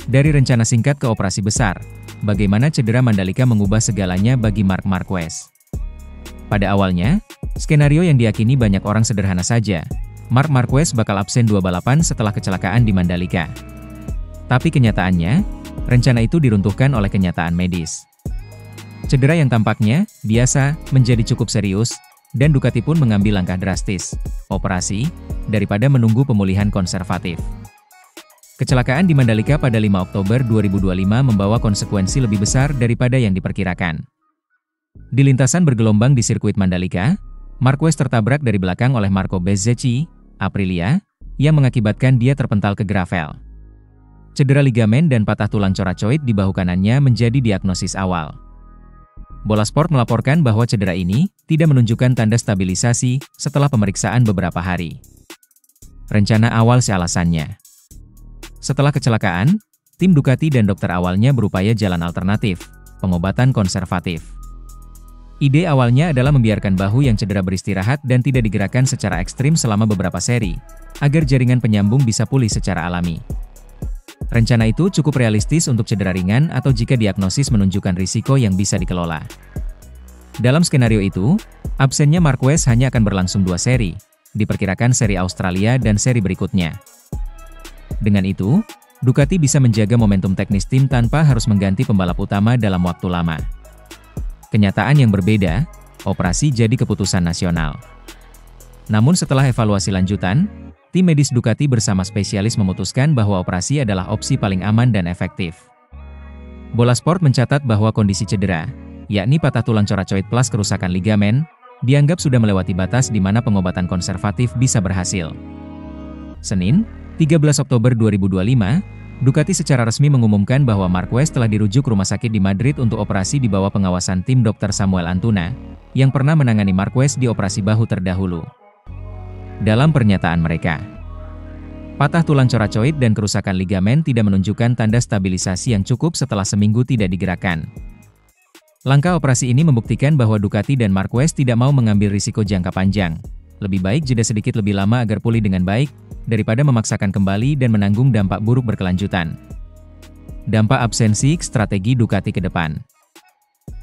Dari rencana singkat ke operasi besar, bagaimana cedera Mandalika mengubah segalanya bagi Marc Marquez? Pada awalnya, skenario yang diyakini banyak orang sederhana saja. Marc Marquez bakal absen 2 balapan setelah kecelakaan di Mandalika. Tapi kenyataannya, rencana itu diruntuhkan oleh kenyataan medis. Cedera yang tampaknya biasa menjadi cukup serius, dan Ducati pun mengambil langkah drastis, operasi, daripada menunggu pemulihan konservatif. Kecelakaan di Mandalika pada 5 Oktober 2025 membawa konsekuensi lebih besar daripada yang diperkirakan. Di lintasan bergelombang di sirkuit Mandalika, Marquez tertabrak dari belakang oleh Marco Bezzecchi, Aprilia, yang mengakibatkan dia terpental ke gravel. Cedera ligamen dan patah tulang coracoid di bahu kanannya menjadi diagnosis awal. Bola Sport melaporkan bahwa cedera ini tidak menunjukkan tanda stabilisasi setelah pemeriksaan beberapa hari. Rencana awal sealasannya. Setelah kecelakaan, tim Ducati dan dokter awalnya berupaya jalan alternatif, pengobatan konservatif. Ide awalnya adalah membiarkan bahu yang cedera beristirahat dan tidak digerakkan secara ekstrim selama beberapa seri, agar jaringan penyambung bisa pulih secara alami. Rencana itu cukup realistis untuk cedera ringan atau jika diagnosis menunjukkan risiko yang bisa dikelola. Dalam skenario itu, absennya Marquez hanya akan berlangsung 2 seri, diperkirakan seri Australia dan seri berikutnya. Dengan itu, Ducati bisa menjaga momentum teknis tim tanpa harus mengganti pembalap utama dalam waktu lama. Kenyataan yang berbeda, operasi jadi keputusan nasional. Namun setelah evaluasi lanjutan, tim medis Ducati bersama spesialis memutuskan bahwa operasi adalah opsi paling aman dan efektif. Bola Sport mencatat bahwa kondisi cedera, yakni patah tulang coracoid plus kerusakan ligamen, dianggap sudah melewati batas di mana pengobatan konservatif bisa berhasil. Senin, 13 Oktober 2025, Ducati secara resmi mengumumkan bahwa Marquez telah dirujuk rumah sakit di Madrid untuk operasi di bawah pengawasan tim Dr. Samuel Antuna, yang pernah menangani Marquez di operasi bahu terdahulu. Dalam pernyataan mereka, patah tulang coracoid dan kerusakan ligamen tidak menunjukkan tanda stabilisasi yang cukup setelah seminggu tidak digerakkan. Langkah operasi ini membuktikan bahwa Ducati dan Marquez tidak mau mengambil risiko jangka panjang. Lebih baik jeda sedikit lebih lama agar pulih dengan baik, daripada memaksakan kembali dan menanggung dampak buruk berkelanjutan. Dampak absensi strategi Ducati ke depan.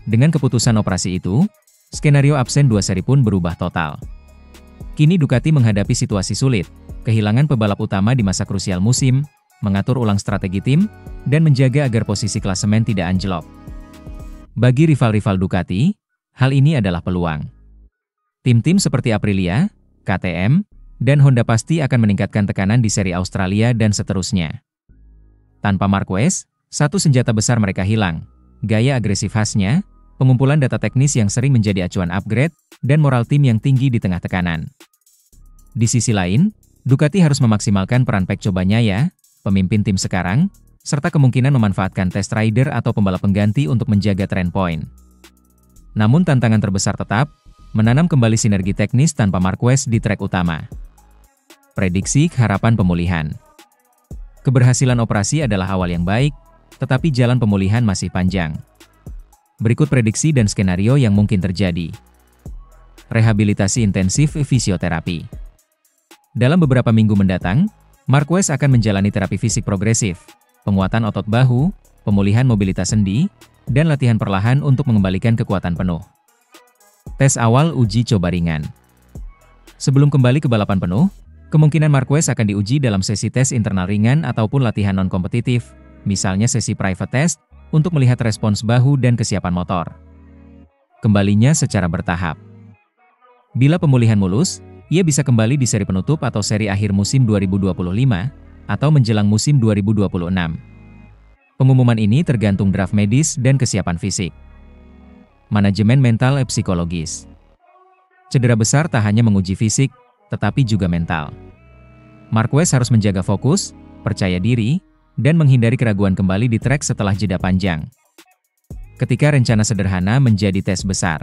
Dengan keputusan operasi itu, skenario absen 2 seri pun berubah total. Kini Ducati menghadapi situasi sulit, kehilangan pebalap utama di masa krusial musim, mengatur ulang strategi tim, dan menjaga agar posisi klasemen tidak anjlok. Bagi rival-rival Ducati, hal ini adalah peluang. Tim-tim seperti Aprilia, KTM, dan Honda pasti akan meningkatkan tekanan di seri Australia dan seterusnya. Tanpa Marquez, satu senjata besar mereka hilang, gaya agresif khasnya, pengumpulan data teknis yang sering menjadi acuan upgrade, dan moral tim yang tinggi di tengah tekanan. Di sisi lain, Ducati harus memaksimalkan peran Pecco Bagnaia, pemimpin tim sekarang, serta kemungkinan memanfaatkan test rider atau pembalap pengganti untuk menjaga trend point. Namun tantangan terbesar tetap, menanam kembali sinergi teknis tanpa Marquez di trek utama. Prediksi harapan pemulihan. Keberhasilan operasi adalah awal yang baik, tetapi jalan pemulihan masih panjang. Berikut prediksi dan skenario yang mungkin terjadi. Rehabilitasi intensif fisioterapi. Dalam beberapa minggu mendatang, Marquez akan menjalani terapi fisik progresif, penguatan otot bahu, pemulihan mobilitas sendi, dan latihan perlahan untuk mengembalikan kekuatan penuh. Tes awal uji coba ringan. Sebelum kembali ke balapan penuh, kemungkinan Marquez akan diuji dalam sesi tes internal ringan ataupun latihan non-kompetitif, misalnya sesi private test, untuk melihat respons bahu dan kesiapan motor. Kembalinya secara bertahap. Bila pemulihan mulus, ia bisa kembali di seri penutup atau seri akhir musim 2025, atau menjelang musim 2026. Pengumuman ini tergantung draft medis dan kesiapan fisik. Manajemen mental dan psikologis. Cedera besar tak hanya menguji fisik, tetapi juga mental. Marquez harus menjaga fokus, percaya diri, dan menghindari keraguan kembali di trek setelah jeda panjang. Ketika rencana sederhana menjadi tes besar.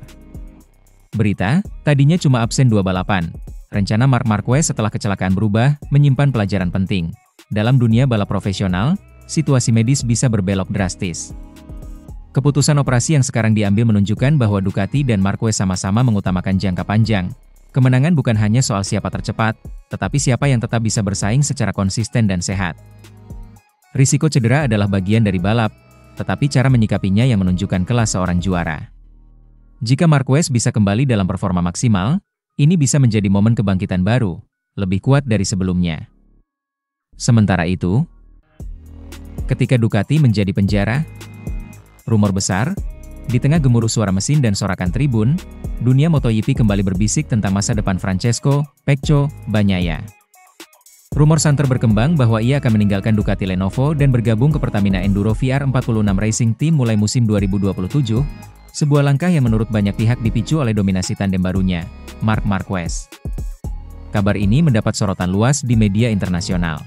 Berita, tadinya cuma absen 2 balapan. Rencana Marc Marquez setelah kecelakaan berubah, menyimpan pelajaran penting. Dalam dunia balap profesional, situasi medis bisa berbelok drastis. Keputusan operasi yang sekarang diambil menunjukkan bahwa Ducati dan Marquez sama-sama mengutamakan jangka panjang. Kemenangan bukan hanya soal siapa tercepat, tetapi siapa yang tetap bisa bersaing secara konsisten dan sehat. Risiko cedera adalah bagian dari balap, tetapi cara menyikapinya yang menunjukkan kelas seorang juara. Jika Marquez bisa kembali dalam performa maksimal, ini bisa menjadi momen kebangkitan baru, lebih kuat dari sebelumnya. Sementara itu, ketika Ducati menjadi penjara, rumor besar, di tengah gemuruh suara mesin dan sorakan tribun, dunia MotoGP kembali berbisik tentang masa depan Francesco Pecco Bagnaia. Rumor santer berkembang bahwa ia akan meninggalkan Ducati Lenovo dan bergabung ke Pertamina Enduro VR46 Racing Team mulai musim 2027, sebuah langkah yang menurut banyak pihak dipicu oleh dominasi tandem barunya, Marc Marquez. Kabar ini mendapat sorotan luas di media internasional.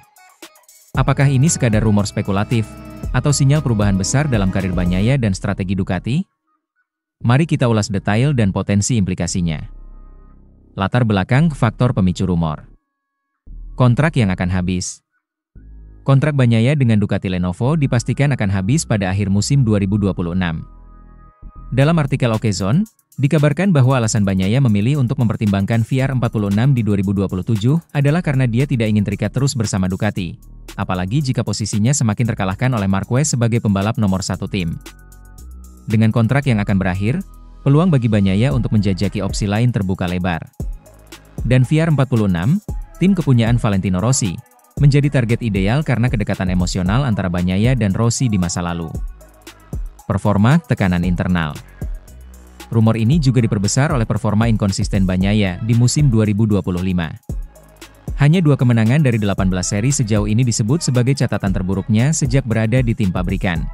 Apakah ini sekadar rumor spekulatif, atau sinyal perubahan besar dalam karir Bagnaia dan strategi Ducati? Mari kita ulas detail dan potensi implikasinya. Latar belakang faktor pemicu rumor. Kontrak yang akan habis. Kontrak Bagnaia dengan Ducati Lenovo dipastikan akan habis pada akhir musim 2026. Dalam artikel Okezone, dikabarkan bahwa alasan Bagnaia memilih untuk mempertimbangkan VR46 di 2027 adalah karena dia tidak ingin terikat terus bersama Ducati, apalagi jika posisinya semakin terkalahkan oleh Marquez sebagai pembalap nomor 1 tim. Dengan kontrak yang akan berakhir, peluang bagi Bagnaia untuk menjajaki opsi lain terbuka lebar. Dan VR46, tim kepunyaan Valentino Rossi, menjadi target ideal karena kedekatan emosional antara Bagnaia dan Rossi di masa lalu. Performa tekanan internal. Rumor ini juga diperbesar oleh performa inkonsisten Bagnaia di musim 2025. Hanya 2 kemenangan dari 18 seri sejauh ini disebut sebagai catatan terburuknya sejak berada di tim pabrikan.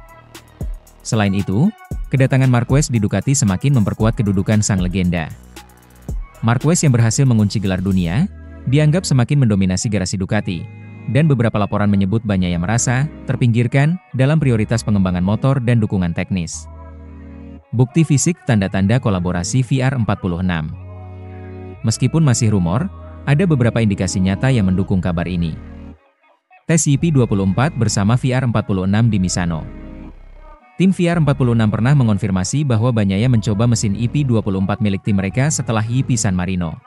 Selain itu, kedatangan Marquez di Ducati semakin memperkuat kedudukan sang legenda. Marquez yang berhasil mengunci gelar dunia, dianggap semakin mendominasi garasi Ducati, dan beberapa laporan menyebut Bagnaia merasa terpinggirkan dalam prioritas pengembangan motor dan dukungan teknis. Bukti fisik tanda-tanda kolaborasi VR46. Meskipun masih rumor, ada beberapa indikasi nyata yang mendukung kabar ini. Tes EP24 bersama VR46 di Misano. Tim VR46 pernah mengonfirmasi bahwa Bagnaia mencoba mesin EP24 milik tim mereka setelah EP San Marino.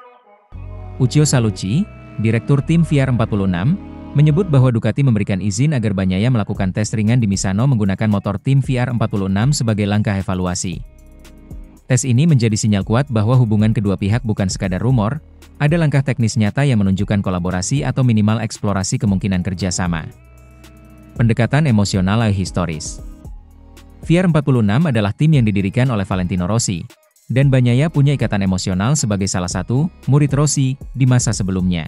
Uccio Salucci, direktur tim VR46, menyebut bahwa Ducati memberikan izin agar Bagnaia melakukan tes ringan di Misano menggunakan motor tim VR46 sebagai langkah evaluasi. Tes ini menjadi sinyal kuat bahwa hubungan kedua pihak bukan sekadar rumor, ada langkah teknis nyata yang menunjukkan kolaborasi atau minimal eksplorasi kemungkinan kerjasama. Pendekatan emosional historis. VR46 adalah tim yang didirikan oleh Valentino Rossi, dan Bagnaia punya ikatan emosional sebagai salah satu murid Rossi di masa sebelumnya.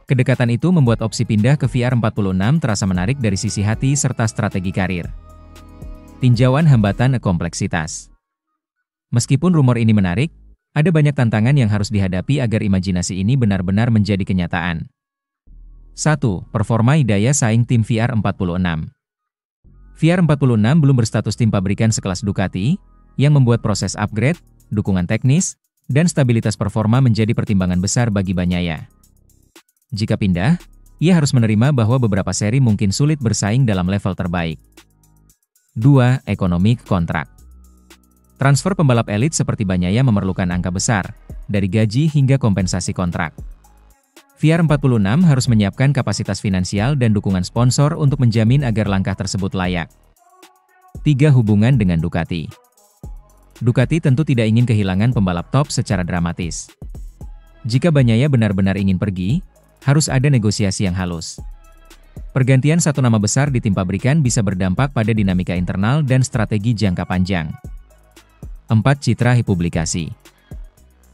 Kedekatan itu membuat opsi pindah ke VR46 terasa menarik dari sisi hati serta strategi karir. Tinjauan hambatan kompleksitas. Meskipun rumor ini menarik, ada banyak tantangan yang harus dihadapi agar imajinasi ini benar-benar menjadi kenyataan. 1. Performa daya saing tim VR46. VR46 belum berstatus tim pabrikan sekelas Ducati, yang membuat proses upgrade, dukungan teknis, dan stabilitas performa menjadi pertimbangan besar bagi Bagnaia. Jika pindah, ia harus menerima bahwa beberapa seri mungkin sulit bersaing dalam level terbaik. 2. Ekonomi kontrak. Transfer pembalap elit seperti Bagnaia memerlukan angka besar, dari gaji hingga kompensasi kontrak. VR46 harus menyiapkan kapasitas finansial dan dukungan sponsor untuk menjamin agar langkah tersebut layak. 3. Hubungan dengan Ducati. Ducati tentu tidak ingin kehilangan pembalap top secara dramatis. Jika Bagnaia benar-benar ingin pergi, harus ada negosiasi yang halus. Pergantian satu nama besar di tim pabrikan bisa berdampak pada dinamika internal dan strategi jangka panjang. 4. Citra publikasi.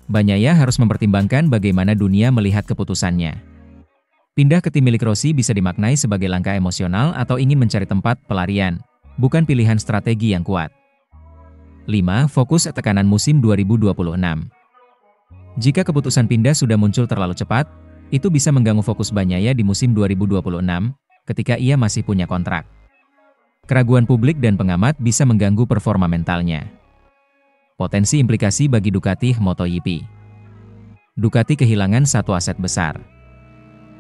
Bagnaia harus mempertimbangkan bagaimana dunia melihat keputusannya. Pindah ke tim milik Rossi bisa dimaknai sebagai langkah emosional atau ingin mencari tempat pelarian, bukan pilihan strategi yang kuat. 5. Fokus tekanan musim 2026. Jika keputusan pindah sudah muncul terlalu cepat, itu bisa mengganggu fokus Bagnaia di musim 2026, ketika ia masih punya kontrak. Keraguan publik dan pengamat bisa mengganggu performa mentalnya. Potensi implikasi bagi Ducati MotoGP. Ducati kehilangan satu aset besar.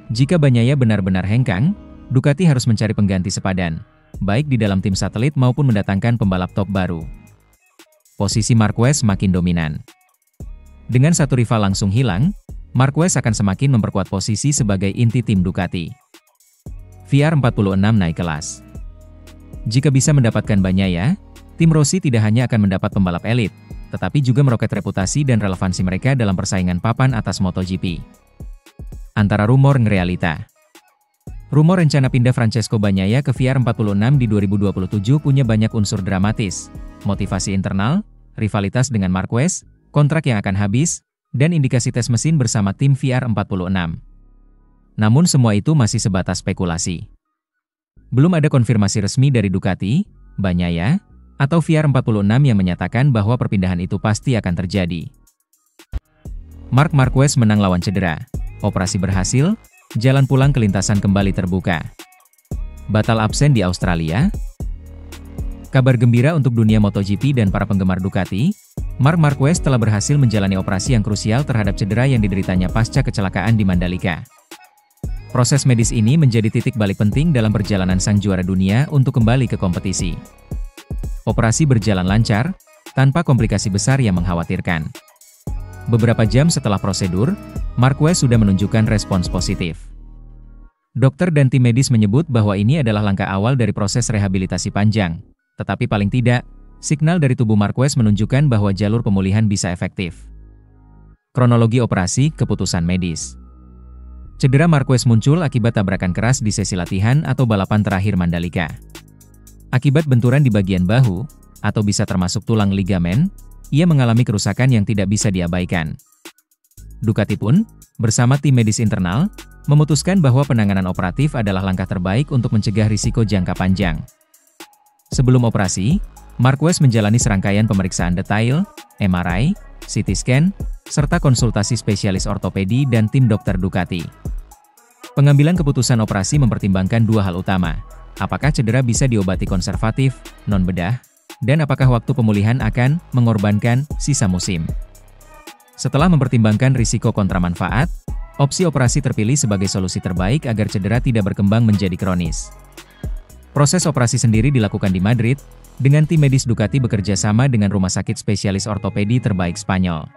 Jika Bagnaia benar-benar hengkang, Ducati harus mencari pengganti sepadan, baik di dalam tim satelit maupun mendatangkan pembalap top baru. Posisi Marquez makin dominan. Dengan satu rival langsung hilang, Marquez akan semakin memperkuat posisi sebagai inti tim Ducati. VR46 naik kelas. Jika bisa mendapatkan Bagnaia, tim Rossi tidak hanya akan mendapat pembalap elit, tetapi juga meroket reputasi dan relevansi mereka dalam persaingan papan atas MotoGP. Antara rumor dan realita. Rumor rencana pindah Francesco Bagnaia ke VR46 di 2027 punya banyak unsur dramatis, motivasi internal, rivalitas dengan Marquez, kontrak yang akan habis, dan indikasi tes mesin bersama tim VR46. Namun semua itu masih sebatas spekulasi. Belum ada konfirmasi resmi dari Ducati, Bagnaia, atau VR46 yang menyatakan bahwa perpindahan itu pasti akan terjadi. Marc Marquez menang lawan cedera. Operasi berhasil, jalan pulang ke lintasan kembali terbuka. Batal absen di Australia. Kabar gembira untuk dunia MotoGP dan para penggemar Ducati, Marc Marquez telah berhasil menjalani operasi yang krusial terhadap cedera yang dideritanya pasca kecelakaan di Mandalika. Proses medis ini menjadi titik balik penting dalam perjalanan sang juara dunia untuk kembali ke kompetisi. Operasi berjalan lancar, tanpa komplikasi besar yang mengkhawatirkan. Beberapa jam setelah prosedur, Marquez sudah menunjukkan respons positif. Dokter dan tim medis menyebut bahwa ini adalah langkah awal dari proses rehabilitasi panjang, tetapi paling tidak, signal dari tubuh Marquez menunjukkan bahwa jalur pemulihan bisa efektif. Kronologi operasi, keputusan medis. Cedera Marquez muncul akibat tabrakan keras di sesi latihan atau balapan terakhir Mandalika. Akibat benturan di bagian bahu, atau bisa termasuk tulang ligamen, ia mengalami kerusakan yang tidak bisa diabaikan. Ducati pun, bersama tim medis internal, memutuskan bahwa penanganan operatif adalah langkah terbaik untuk mencegah risiko jangka panjang. Sebelum operasi, Marquez menjalani serangkaian pemeriksaan detail, MRI, CT scan, serta konsultasi spesialis ortopedi dan tim dokter Ducati. Pengambilan keputusan operasi mempertimbangkan dua hal utama, apakah cedera bisa diobati konservatif, non-bedah, dan apakah waktu pemulihan akan mengorbankan sisa musim. Setelah mempertimbangkan risiko kontra manfaat, opsi operasi terpilih sebagai solusi terbaik agar cedera tidak berkembang menjadi kronis. Proses operasi sendiri dilakukan di Madrid, dengan tim medis Ducati bekerja sama dengan rumah sakit spesialis ortopedi terbaik Spanyol.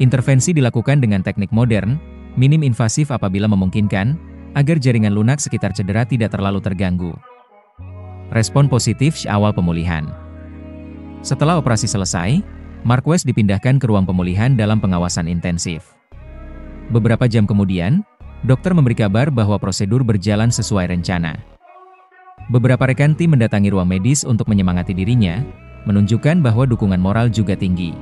Intervensi dilakukan dengan teknik modern, minim invasif apabila memungkinkan, agar jaringan lunak sekitar cedera tidak terlalu terganggu. Respon positif awal pemulihan. Setelah operasi selesai, Marquez dipindahkan ke ruang pemulihan dalam pengawasan intensif. Beberapa jam kemudian, dokter memberi kabar bahwa prosedur berjalan sesuai rencana. Beberapa rekan tim mendatangi ruang medis untuk menyemangati dirinya, menunjukkan bahwa dukungan moral juga tinggi.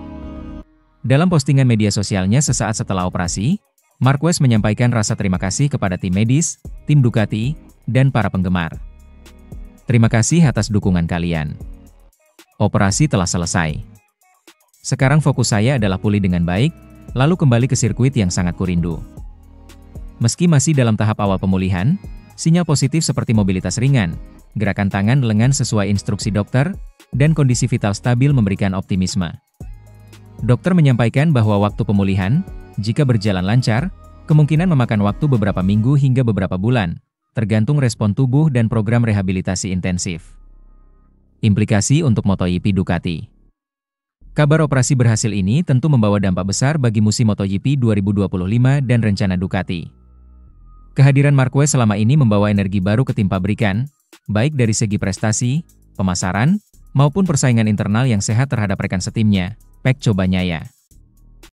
Dalam postingan media sosialnya sesaat setelah operasi, Marquez menyampaikan rasa terima kasih kepada tim medis, tim Ducati, dan para penggemar. Terima kasih atas dukungan kalian. Operasi telah selesai. Sekarang fokus saya adalah pulih dengan baik, lalu kembali ke sirkuit yang sangat kurindu. Meski masih dalam tahap awal pemulihan, sinyal positif seperti mobilitas ringan, gerakan tangan lengan sesuai instruksi dokter, dan kondisi vital stabil memberikan optimisme. Dokter menyampaikan bahwa waktu pemulihan, jika berjalan lancar, kemungkinan memakan waktu beberapa minggu hingga beberapa bulan, tergantung respon tubuh dan program rehabilitasi intensif. Implikasi untuk MotoGP Ducati. Kabar operasi berhasil ini tentu membawa dampak besar bagi musim MotoGP 2025 dan rencana Ducati. Kehadiran Marquez selama ini membawa energi baru ke tim pabrikan, baik dari segi prestasi, pemasaran, maupun persaingan internal yang sehat terhadap rekan setimnya, Pecco Bagnaia.